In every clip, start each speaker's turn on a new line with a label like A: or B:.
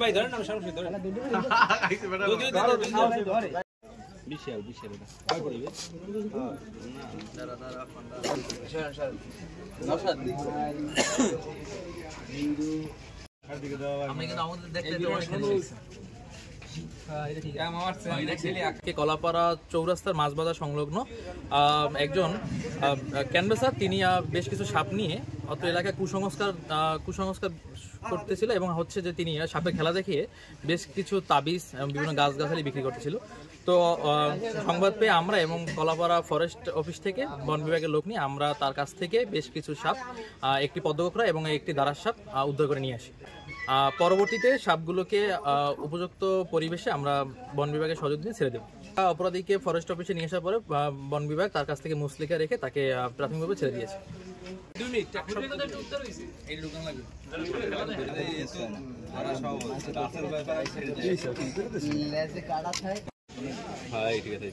A: ভাই ধরেন আমি সামনে ধরেন বিশাল বিশাল কয় পড়বে দাঁড়া দাঁড়া নশাদ আমি কিন্তু আমাদের দেখতে কলাপাড়া চৌরাস্তার মাছ বাজার সংলগ্ন একজন ক্যানভাসার তিনি বেশ কিছু সাপ নিয়ে অত এলাকায় কুসংস্কার করতেছিল এবং হচ্ছে যে তিনি সাপের খেলা দেখিয়ে বেশ কিছু তাবিজ বিভিন্ন গাছগাছালি বিক্রি করতেছিল। তো সংবাদ পেয়ে আমরা এবং কলাপাড়া ফরেস্ট অফিস থেকে বন বিভাগের লোক নিয়ে আমরা তার কাছ থেকে বেশ কিছু সাপ, একটি পদ্মকোকড়া এবং একটি দারাস সাপ উদ্ধার করে নিয়ে আসি। পরবর্তীতে সাপগুলোকে উপযুক্ত পরিবেশে আমরা বন বিভাগের সহযোগ দিয়ে ছেড়ে দেব। অপরাধীকে ফরেস্ট অফিসে নিয়ে আসার পরে বন বিভাগ তার কাছ থেকে মুসলিকা রেখে তাকে প্রাথমিকভাবে ছেড়ে দিয়েছে। হ্যাঁ ঠিক আছে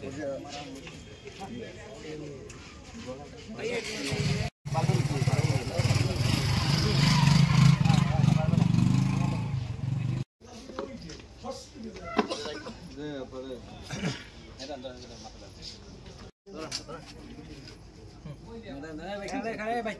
A: ভাই